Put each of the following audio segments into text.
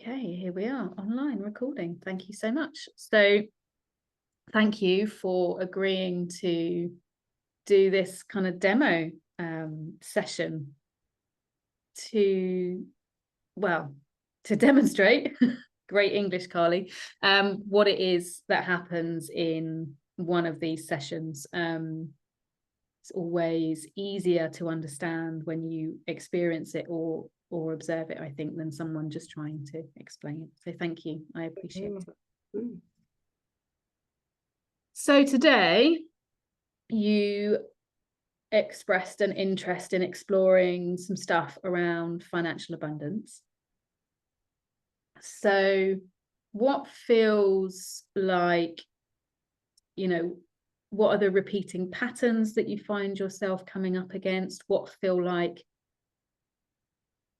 Okay, here we are, online recording. Thank you so much. So thank you for agreeing to do this kind of demo session to demonstrate, great English, Carly, what it is that happens in one of these sessions. It's always easier to understand when you experience it or observe it, I think, than someone just trying to explain it. So thank you. I appreciate it. So today you expressed an interest in exploring some stuff around financial abundance. So what feels like, what are the repeating patterns that you find yourself coming up against? What feel like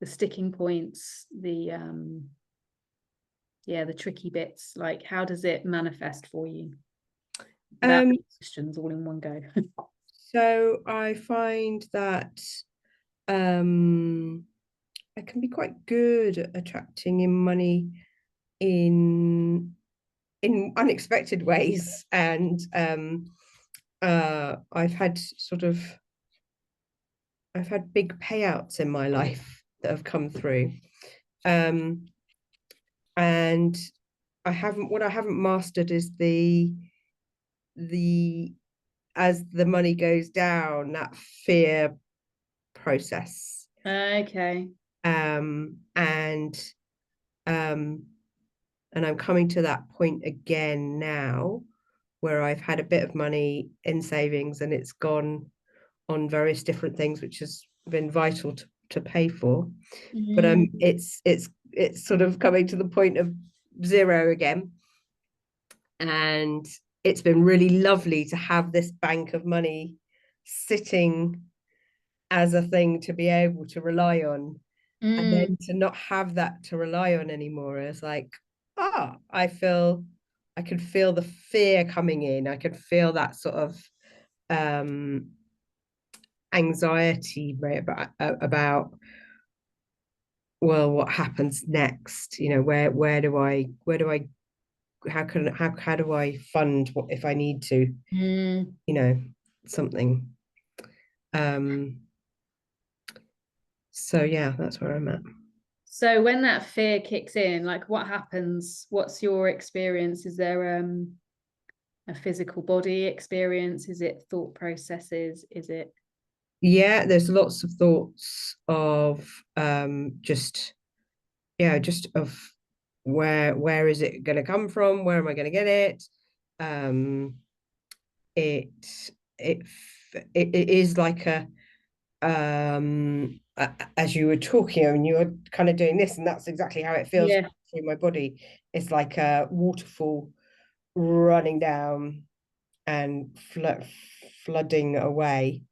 the sticking points, the tricky bits? Like, how does it manifest for you? Questions all in one go. So I find that I can be quite good at attracting in money in unexpected ways, and I've had big payouts in my life that have come through, and I haven't mastered is the as the money goes down, that fear process. Okay. And I'm coming to that point again now where I've had a bit of money in savings and it's gone on various different things, which has been vital to pay for. But it's sort of coming to the point of zero again. And it's been really lovely to have this bank of money sitting as a thing to be able to rely on. And then to not have that to rely on anymore is like, I could feel the fear coming in. I could feel that sort of anxiety about well, what happens next? Where do I how do I fund what if I need to? Something. So yeah, that's where I'm at. So when that fear kicks in, like, what happens? What's your experience? Is there a physical body experience? Is it thought processes? Is it? Yeah, there's lots of thoughts of just of where is it going to come from? Where am I going to get it? It is like as you were talking and you were kind of doing this, and that's exactly how it feels through my body. It's like a waterfall running down and flooding away.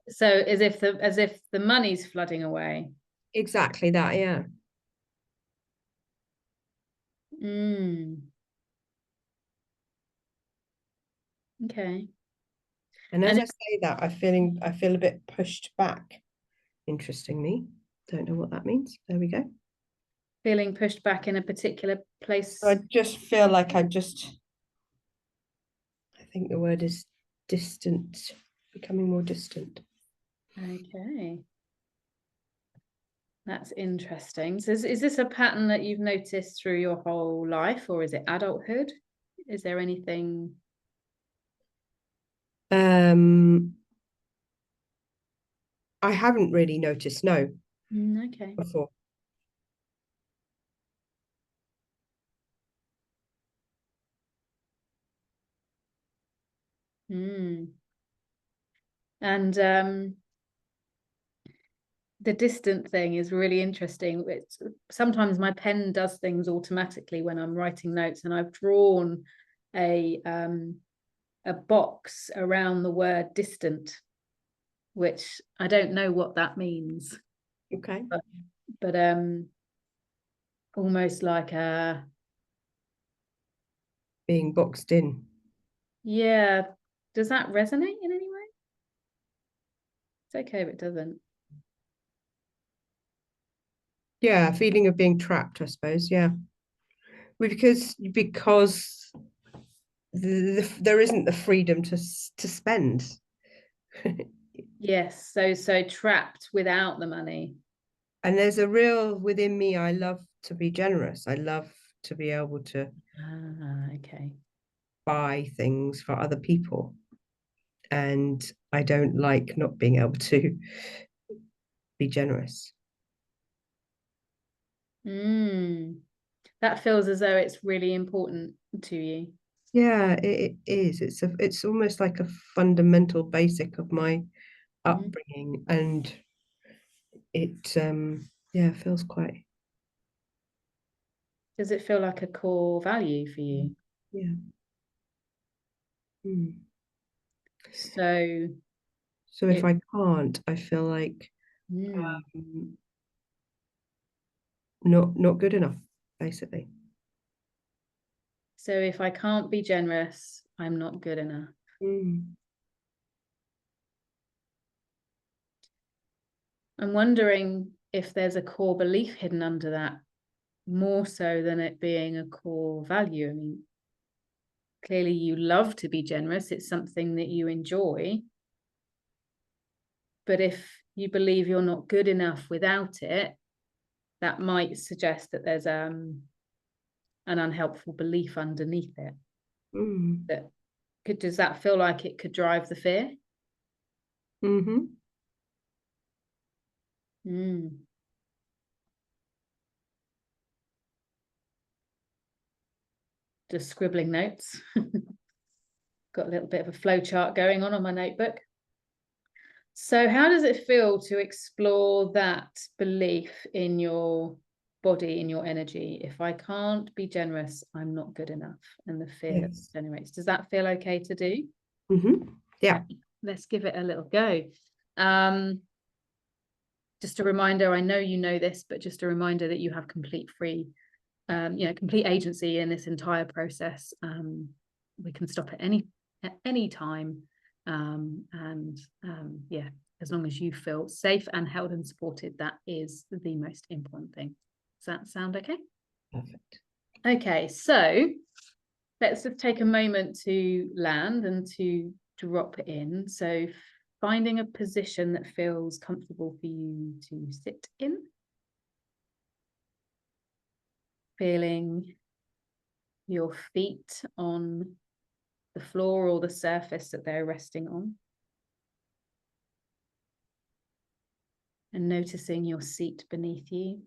So as if the money's flooding away. Exactly that, yeah. Okay. And as I say that, I feel a bit pushed back. Interestingly, don't know what that means. There we go. Feeling pushed back in a particular place. So I just feel like I think the word is distant, becoming more distant. Okay. That's interesting. So is this a pattern that you've noticed through your whole life, or is it adulthood? Is there anything? I haven't really noticed, no. Okay. Before. And the distant thing is really interesting. It's sometimes my pen does things automatically when I'm writing notes, and I've drawn a box around the word distant, which I don't know what that means. Okay. But almost like a being boxed in. Yeah. Does that resonate in any way? It's okay if it doesn't. Yeah, feeling of being trapped, I suppose. Yeah. Well, because there isn't the freedom to spend. Yes, so trapped without the money. And there's a real within me, I love to be generous. I love to be able to Ah, okay. buy things for other people. And I don't like not being able to be generous. Mm. That feels as though it's really important to you. Yeah, it is. It's almost like a fundamental basic of my Mm. upbringing. And it yeah, feels quite Does it feel like a core value for you? yeah. Mm. So So if it, I can't, I feel like mm. um, not good enough, basically. So if I can't be generous, I'm not good enough. Mm. I'm wondering if there's a core belief hidden under that, more so than it being a core value. I mean, clearly you love to be generous, it's something that you enjoy. But if you believe you're not good enough without it, that might suggest that there's an unhelpful belief underneath it. Mm. That does that feel like it could drive the fear? Mm-hmm. Mm. Just scribbling notes. Got a little bit of a flow chart going on my notebook. So how does it feel to explore that belief in your body, in your energy? If I can't be generous, I'm not good enough, and the fear that Yes. generates. Does that feel okay to do? Mm-hmm. Yeah. Okay, let's give it a little go. Um, just a reminder, I know you know this, but just a reminder that you have complete agency in this entire process. We can stop at any time. Yeah, as long as you feel safe and held and supported, that is the most important thing. Does that sound okay? Perfect. Okay, so let's just take a moment to land and to drop in. So finding a position that feels comfortable for you to sit in. Feeling your feet on the floor or the surface that they're resting on. And noticing your seat beneath you.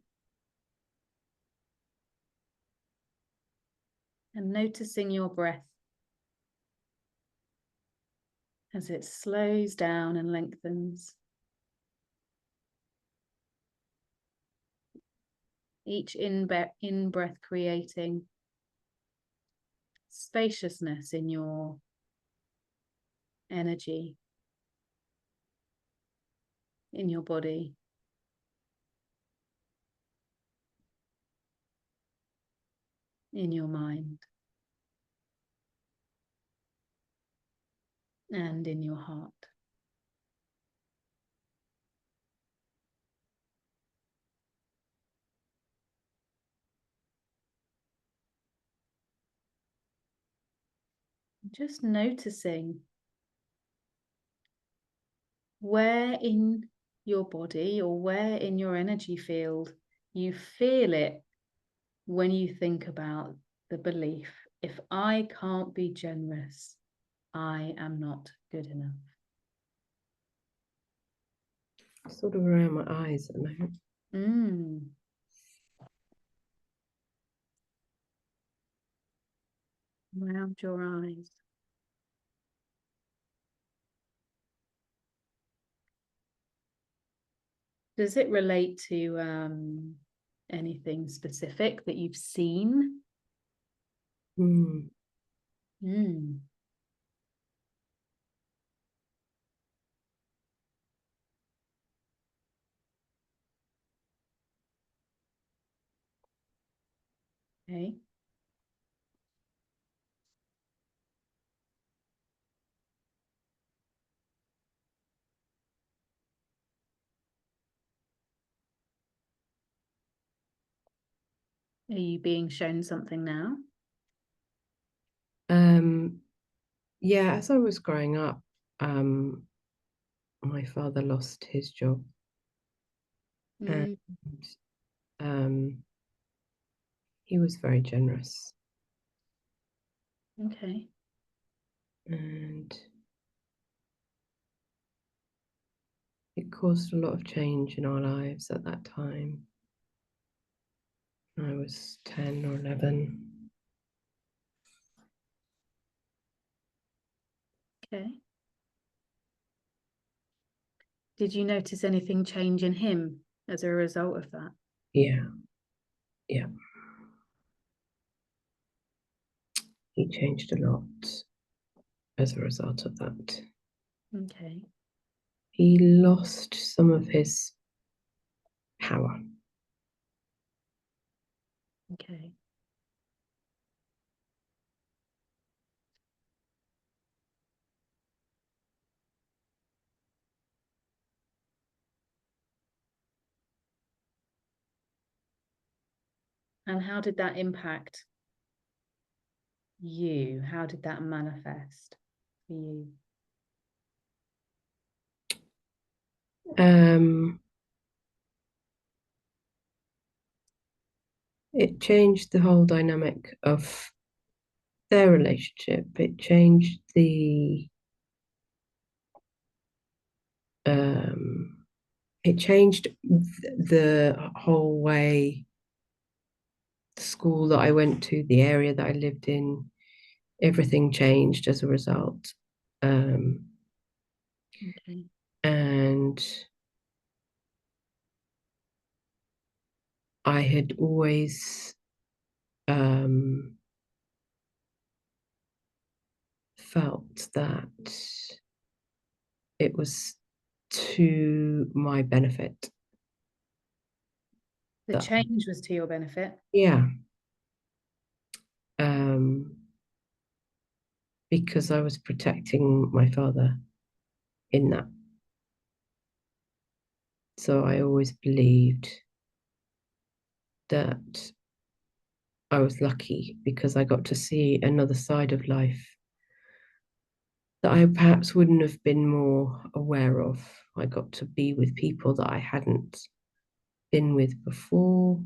And noticing your breath as it slows down and lengthens. Each in-breath creating spaciousness in your energy, in your body. In your mind. And in your heart. Just noticing where in your body or where in your energy field you feel it when you think about the belief, if I can't be generous, I am not good enough. Sort of around my eyes at the moment. Mm. Around your eyes. Does it relate to anything specific that you've seen? Mm. Mm. Okay. Are you being shown something now? Yeah, as I was growing up, my father lost his job, and Mm, um, he was very generous, okay. and it caused a lot of change in our lives at that time. I was 10 or 11. Okay. Did you notice anything change in him as a result of that? Yeah, yeah. He changed a lot as a result of that. Okay. He lost some of his power. Okay. And how did that impact you? How did that manifest for you? Um, it changed the whole dynamic of their relationship. It changed um, it changed the whole way the school that I went to, the area that I lived in, everything changed as a result. Um, Okay. and I had always felt that it was to my benefit The that, change was to your benefit. yeah, um, because I was protecting my father in that. So I always believed that I was lucky because I got to see another side of life that I perhaps wouldn't have been more aware of. I got to be with people that I hadn't been with before.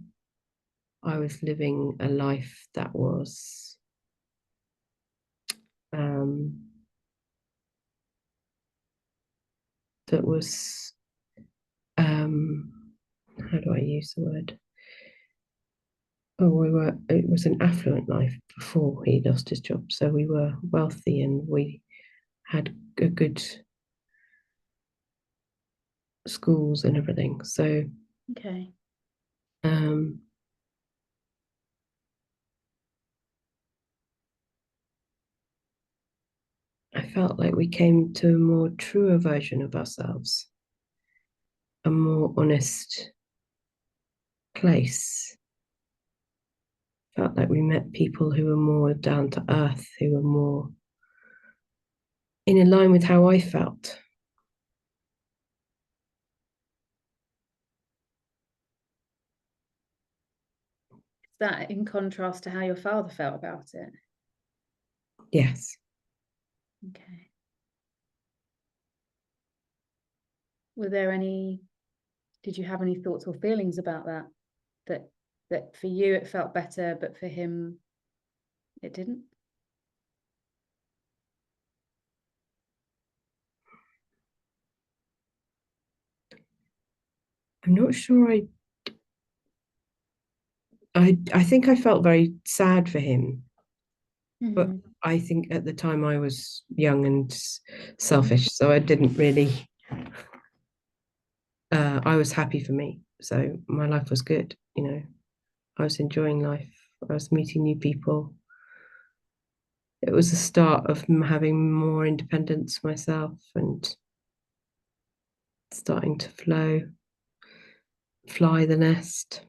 I was living a life um, that was how do I use the word? Oh, it was an affluent life before he lost his job. So we were wealthy and we had a good schools and everything. So Okay. um, I felt like we came to a more truer version of ourselves, a more honest place. Felt like we met people who were more down to earth, who were more in line with how I felt. Is that in contrast to how your father felt about it? Yes. Okay. Were there any, did you have any thoughts or feelings about that? That for you it felt better, but for him it didn't? I'm not sure I think I felt very sad for him, but Mm-hmm. I think at the time I was young and selfish, so I didn't really I was happy for me. So my life was good, you know. I was enjoying life. I was meeting new people. It was the start of having more independence myself and starting to fly the nest.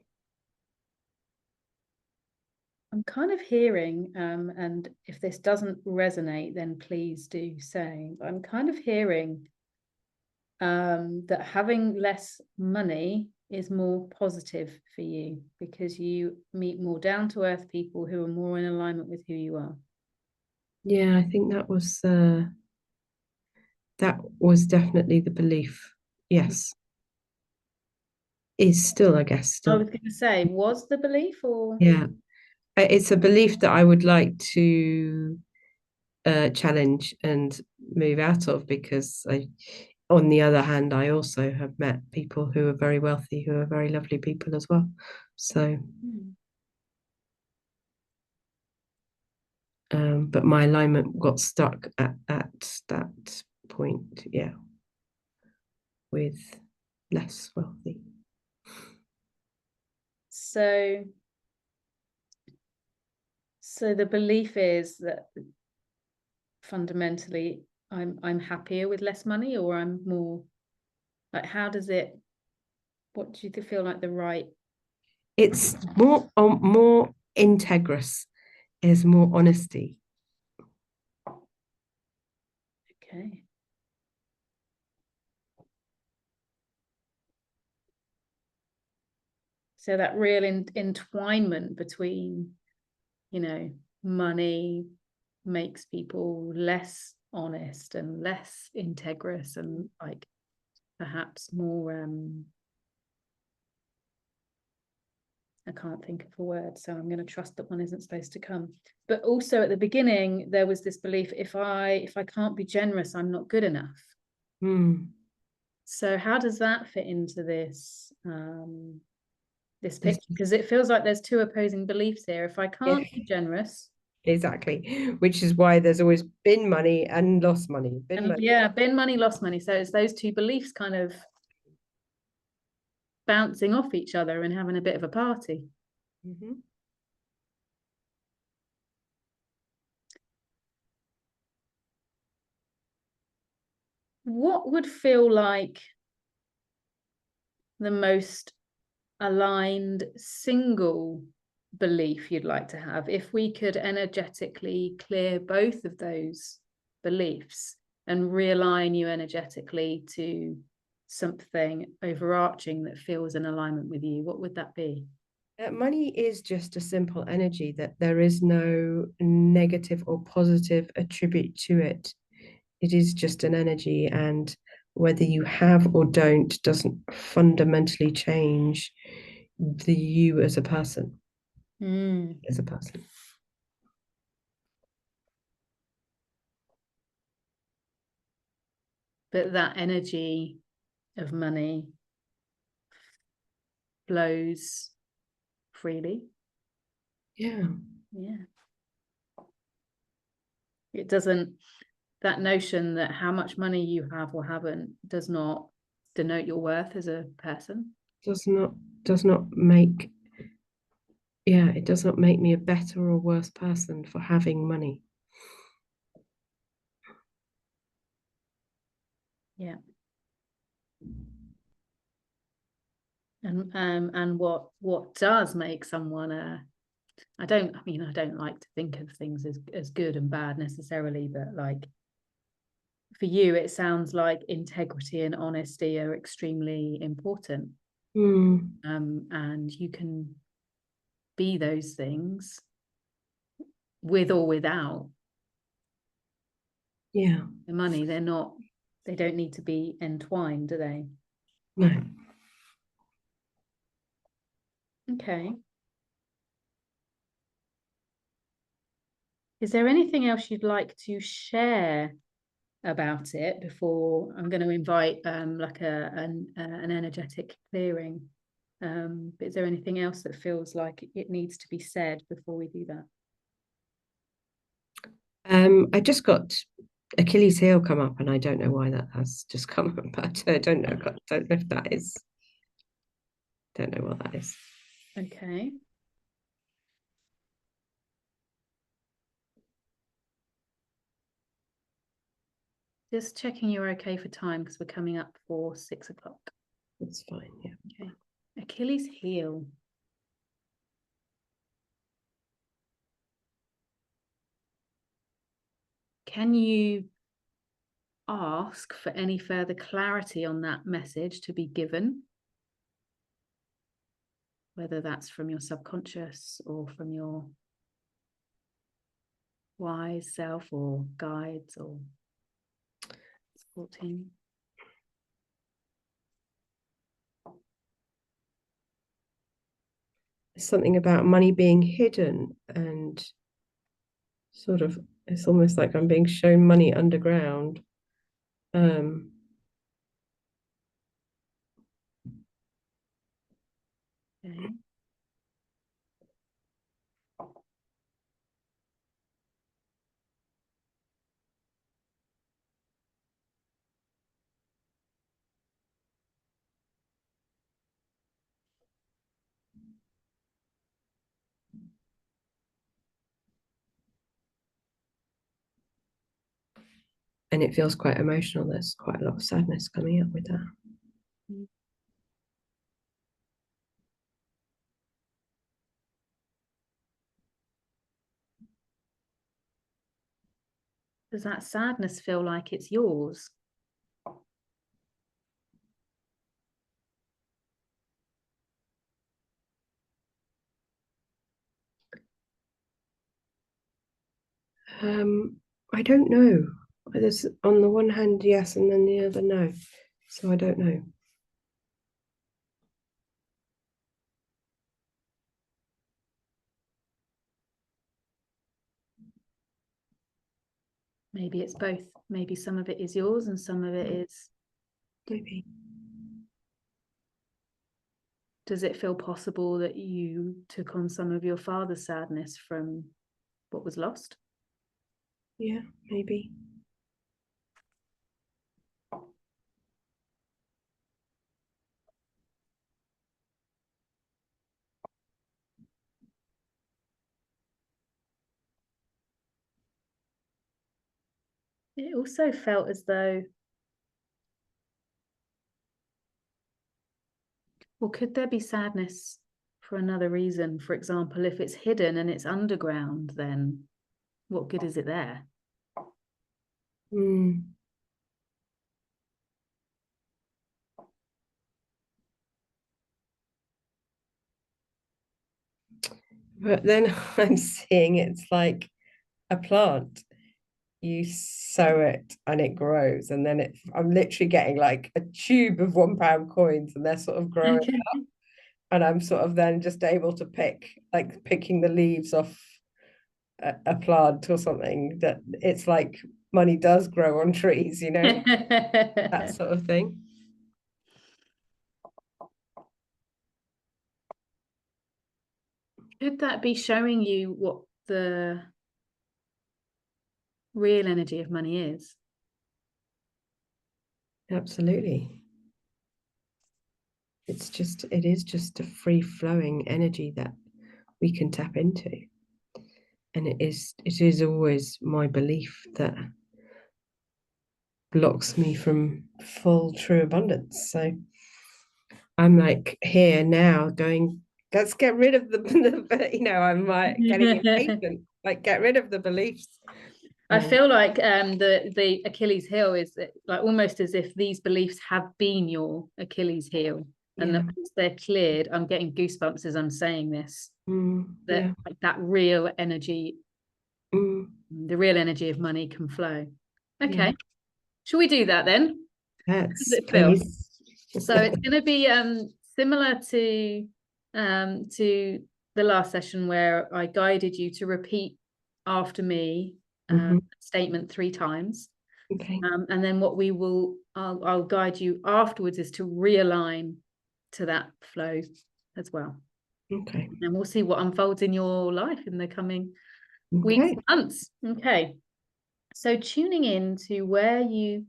I'm kind of hearing, and if this doesn't resonate, then please do say, I'm kind of hearing that having less money is more positive for you because you meet more down-to-earth people who are more in alignment with who you are? Yeah, I think that was definitely the belief. Yes. Is still, I guess, I still. was going to say, was the belief or? Yeah. It's a belief that I would like to challenge and move out of, because on the other hand, I also have met people who are very wealthy, who are very lovely people as well. So, but my alignment got stuck at that point, yeah, with less wealthy. So the belief is that fundamentally I'm happier with less money, or I'm more like, how does it, what do you feel like the right? It's more integrous, is more honesty. Okay. So that real entwinement between, money makes people less honest and less integrous and like perhaps more I can't think of a word, so I'm going to trust that one isn't supposed to come. But also at the beginning, there was this belief, if I can't be generous, I'm not good enough. So how does that fit into this this picture? Because it feels like there's two opposing beliefs here. If I can't be generous, exactly, which is why there's always been money and lost money. Been money, lost money. So it's those two beliefs kind of bouncing off each other and having a bit of a party. Mm-hmm. What would feel like the most aligned single belief you'd like to have if we could energetically clear both of those beliefs and realign you energetically to something overarching that feels in alignment with you? What would that be? Money is just a simple energy, that there is no negative or positive attribute to it. It is just an energy, and whether you have or don't doesn't fundamentally change the you as a person. As a person. But that energy of money flows freely. Yeah. Yeah. It doesn't, that notion that how much money you have or haven't does not denote your worth as a person. Does not make, yeah, it does not make me a better or worse person for having money. Yeah. And what does make someone I don't like to think of things as good and bad necessarily, but like for you it sounds like integrity and honesty are extremely important. And you can be those things with or without Yeah. the money. They don't need to be entwined, do they? No. Okay. Is there anything else you'd like to share about it before I'm going to invite like an energetic clearing? But is there anything else that feels like it needs to be said before we do that? I just got Achilles heel come up, and I don't know why that has just come up, but I don't know if that is, don't know what that is. Okay. Just checking you're okay for time because we're coming up for 6 o'clock. That's fine, yeah. Okay. Achilles heel. Can you ask for any further clarity on that message to be given? whether that's from your subconscious or from your wise self or guides or support team. Something about money being hidden, and sort of, it's almost like I'm being shown money underground. Um, Okay. and it feels quite emotional. There's quite a lot of sadness coming up with that. Does that sadness feel like it's yours? I don't know. There's, on the one hand, yes, and then the other, no. So I don't know. Maybe it's both. Maybe some of it is yours and some of it is. Maybe. Does it feel possible that you took on some of your father's sadness from what was lost? Yeah, maybe. It also felt as though, well, could there be sadness for another reason? For example, if it's hidden and it's underground, then what good is it there? Mm. But then I'm seeing it's like a plant. You sow it and it grows, and then I'm literally getting like a tube of £1 coins, and they're sort of growing, Okay. and I'm sort of then just able to picking the leaves off a plant or something. That it's like money does grow on trees, that sort of thing. Could that be showing you what the real energy of money is? Absolutely. It is just a free flowing energy that we can tap into. And it is always my belief that blocks me from full true abundance. So I'm like here now going, let's get rid of I'm like getting impatient, like get rid of the beliefs. I feel like the Achilles heel is like almost as if these beliefs have been your Achilles heel, and that once they're cleared, I'm getting goosebumps as I'm saying this. That Yeah. like that real energy, the real energy of money can flow. Okay, Yeah. shall we do that then? How does Yes, it feel? please. So it's going to be similar to the last session where I guided you to repeat after me statement 3 times. Okay. And then what I'll guide you afterwards is to realign to that flow as well. Okay. And we'll see what unfolds in your life in the coming weeks and months. Okay. So tuning in to where you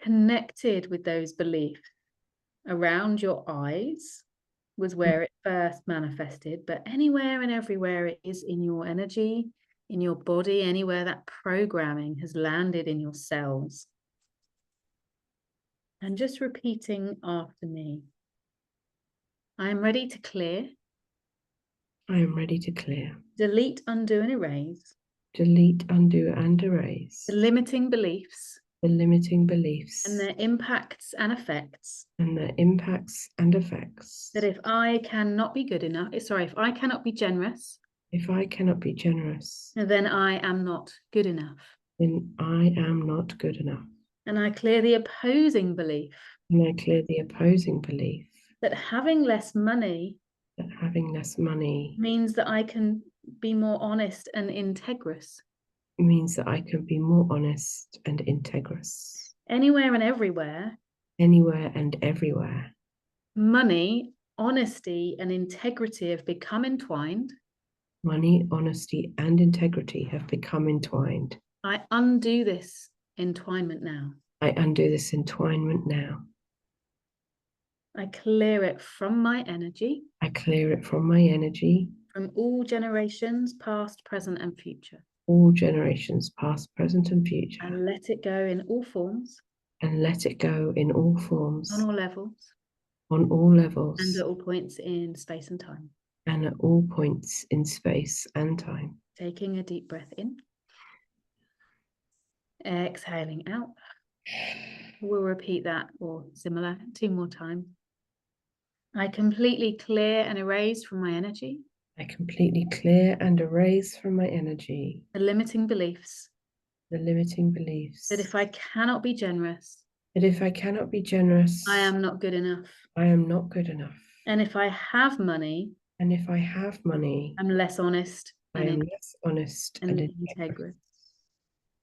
connected with those beliefs around your eyes was where it first manifested, but anywhere and everywhere it is in your energy, in your body, anywhere that programming has landed in your cells. And just repeating after me. I am ready to clear. I am ready to clear. Delete, undo, and erase. Delete, undo, and erase. The limiting beliefs. the limiting beliefs, and their impacts and effects. and their impacts and effects. That if I cannot be good enough, if I cannot be generous, If I cannot be generous, then I am not good enough. then I am not good enough. And I clear the opposing belief And I clear the opposing belief that having less money that having less money means that I can be more honest and integrous. means that I can be more honest and integrous. Anywhere and everywhere, Anywhere and everywhere, money, honesty, and integrity have become entwined. money, honesty, and integrity have become entwined. I undo this entwinement now. I undo this entwinement now. I clear it from my energy, I clear it from my energy, from all generations, past, present, and future. all generations, past, present, and future, And let it go in all forms, and let it go in all forms, on all levels, on all levels, and at all points in space and time. and at all points in space and time. Taking a deep breath in, exhaling out. We'll repeat that or similar 2 more times. I completely clear and erase from my energy I completely clear and erase from my energy the limiting beliefs the limiting beliefs that if I cannot be generous, that if I cannot be generous, I am not good enough. I am not good enough. And if I have money, And if I have money, I'm less honest I am less honest and integrous.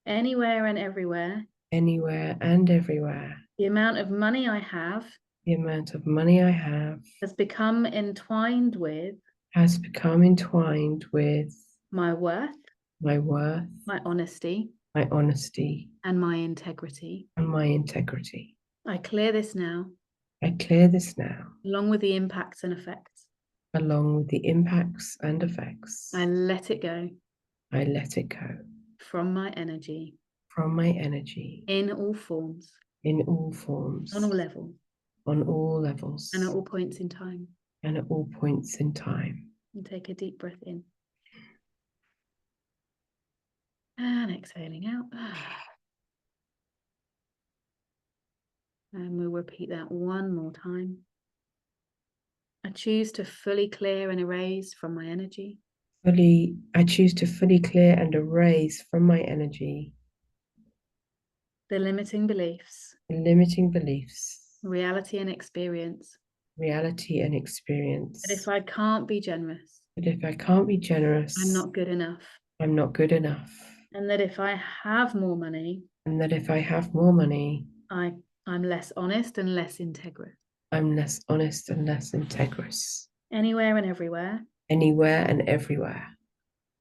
Anywhere and everywhere, anywhere and everywhere. the amount of money I have The amount of money I have has become entwined with has become entwined with my worth, my worth, my honesty, my honesty, and my integrity. and my integrity. I clear this now, I clear this now, along with the impacts and effects. along with the impacts and effects. I let it go I let it go from my energy from my energy in all forms, in all forms, on all levels, on all levels, and at all points in time. and at all points in time. And take a deep breath in. And exhaling out. And we'll repeat that 1 more time. I choose to fully clear and erase from my energy I choose to fully clear and erase from my energy the limiting beliefs, the limiting beliefs, reality and experience reality and experience. that if I can't be generous, That if I can't be generous, I'm not good enough. I'm not good enough. And that if I have more money, And that if I have more money, I'm less honest and less integrous. I'm less honest and less integrous. Anywhere and everywhere, Anywhere and everywhere,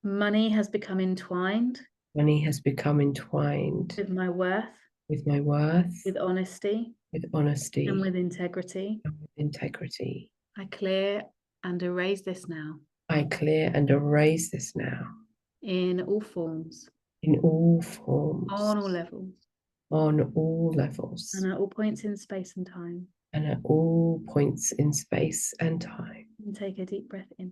money has become entwined money has become entwined with my worth, with my worth, with honesty, with honesty, and with integrity. and with integrity. I clear and erase this now I clear and erase this now in all forms, in all forms, on all levels, on all levels, and at all points in space and time. and at all points in space and time. And take a deep breath in.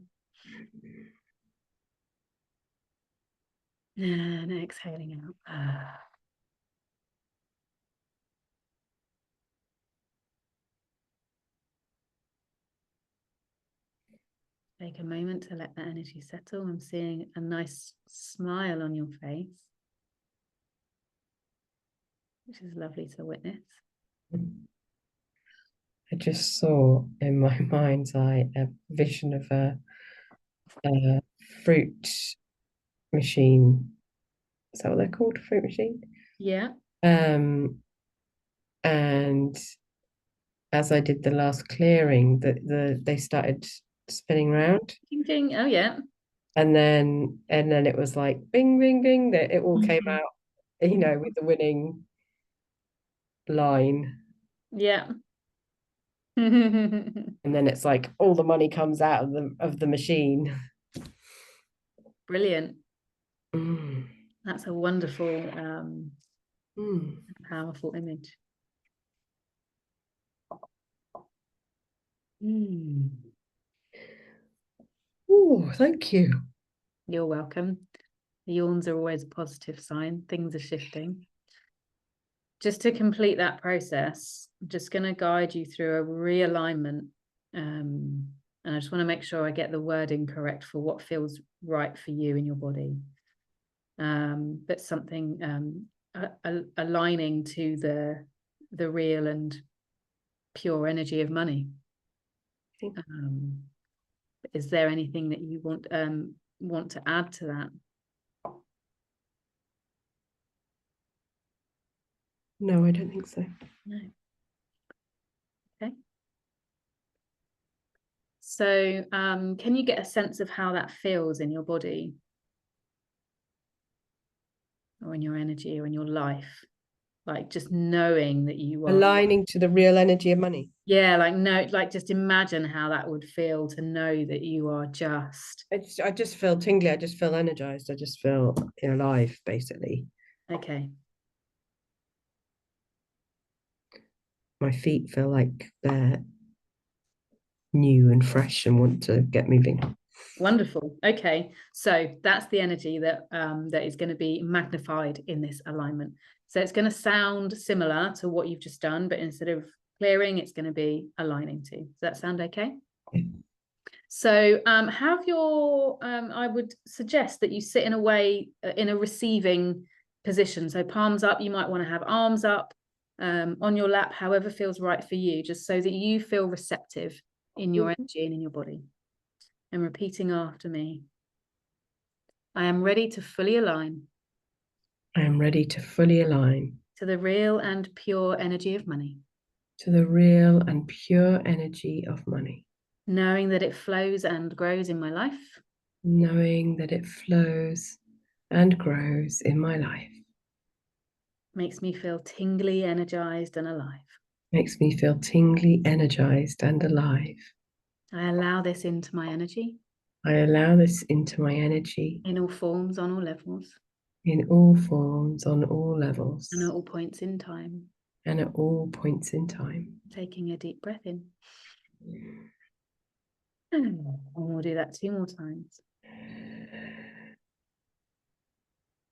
And exhaling out. Take a moment to let that energy settle. I'm seeing a nice smile on your face, which is lovely to witness. I just saw in my mind's eye a vision of a fruit machine. Is that what they're called? Fruit machine? Yeah. And as I did the last clearing, they started spinning round, Ding, ding. Oh, yeah. and then it was like bing, bing, bing, that it all came out, with the winning line. Yeah. And then it's like all the money comes out of the machine. Brilliant. Mm. That's a wonderful, Mm. powerful image. Oh, thank you. You're welcome. Yawns are always a positive sign. Things are shifting. just to complete that process, I'm just going to guide you through a realignment. And I just want to make sure I get the wording correct for what feels right for you in your body. But something aligning to the real and pure energy of money. Is there anything that you want to add to that? No, I don't think so. No. Okay. So can you get a sense of how that feels in your body or in your energy or in your life? Like just knowing that you are Aligning to the real energy of money. yeah, like just imagine how that would feel to know that you are just I just feel tingly. I just feel energized. I just feel alive, basically. okay. My feet feel like they're new and fresh and want to get moving. Wonderful. Okay, so that's the energy that that is going to be magnified in this alignment. So it's going to sound similar to what you've just done, but instead of clearing, it's going to be aligning to. Does that sound okay? Yeah. So have your, I would suggest that you sit in a way, in a receiving position. So palms up, you might want to have arms up on your lap, however feels right for you, just so that you feel receptive in your energy and in your body. And repeating after me. I am ready to fully align I am ready to fully align to the real and pure energy of money, to the real and pure energy of money, knowing that it flows and grows in my life, knowing that it flows and grows in my life, makes me feel tingly, energized, and alive. makes me feel tingly, energized, and alive. I allow this into my energy I allow this into my energy in all forms, on all levels, in all forms, on all levels, and at all points in time. and at all points in time. Taking a deep breath in. And we'll do that 2 more times.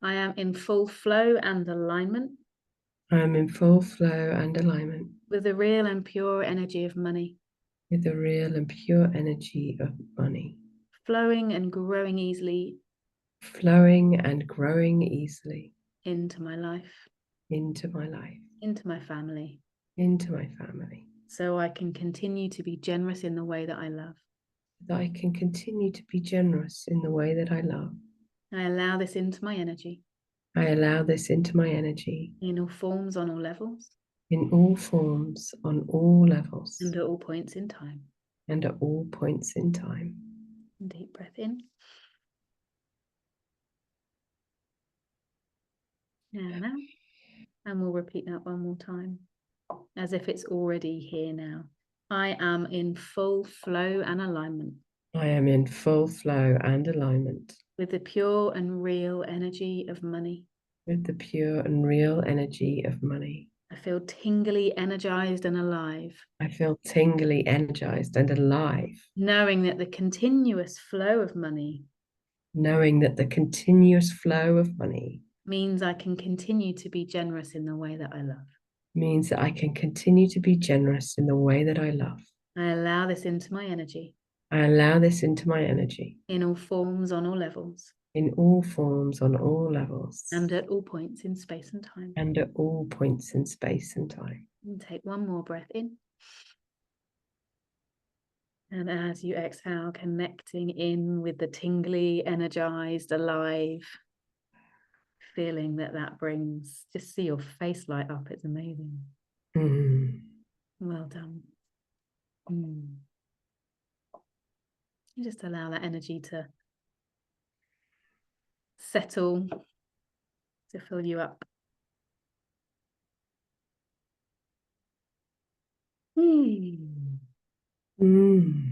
I am in full flow and alignment I am in full flow and alignment with the real and pure energy of money, with the real and pure energy of money, flowing and growing easily flowing and growing easily into my life, into my life, into my family, into my family, so I can continue to be generous in the way that I love. that I can continue to be generous in the way that I love. I allow this into my energy I allow this into my energy in all forms, on all levels, in all forms, on all levels, and at all points in time. and at all points in time. Deep breath in. And out. And we'll repeat that 1 more time, as if it's already here now. I am in full flow and alignment I am in full flow and alignment with the pure and real energy of money. with the pure and real energy of money. I feel tingly, energized, and alive, I feel tingly, energized, and alive, knowing that the continuous flow of money knowing that the continuous flow of money means I can continue to be generous in the way that I love. means that I can continue to be generous in the way that I love. I allow this into my energy I allow this into my energy in all forms, on all levels, in all forms, on all levels, and at all points in space and time. and at all points in space and time. And take 1 more breath in. And as you exhale, connecting in with the tingly, energized, alive feeling that that brings. Just see your face light up. It's amazing. Mm. Well done. You just allow that energy to settle, to fill you up. Mm. Mm.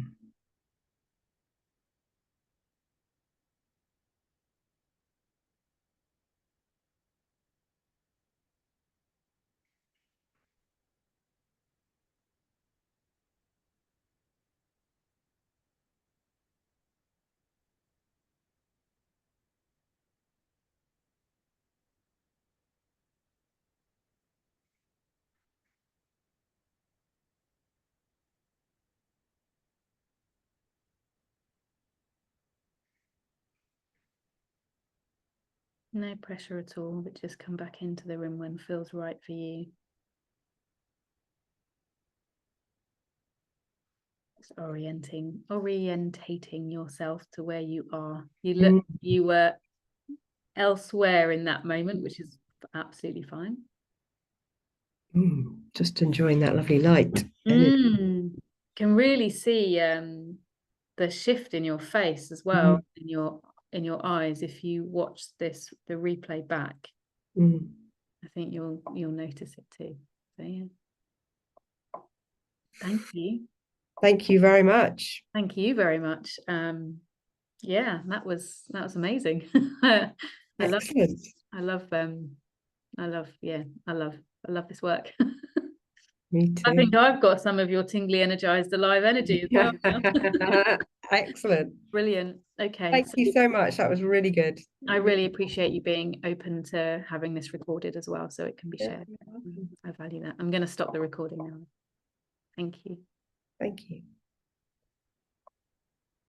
No pressure at all, but just come back into the room when feels right for you. Just orientating yourself to where you are. You were elsewhere in that moment, which is absolutely fine. Just enjoying that lovely light. Can really see the shift in your face as well, in your eyes. If you watch the replay back, I think you'll notice it too. So yeah. Thank you. Thank you very much. Thank you very much. Yeah, that was amazing. Excellent. I love this work. Me I too. think I've got some of your tingly, energized, alive energy as well now. Excellent. Brilliant. Okay. Thank you so much. That was really good. I really appreciate you being open to having this recorded as well, so it can be shared. I value that. I'm going to stop the recording now. Thank you. Thank you.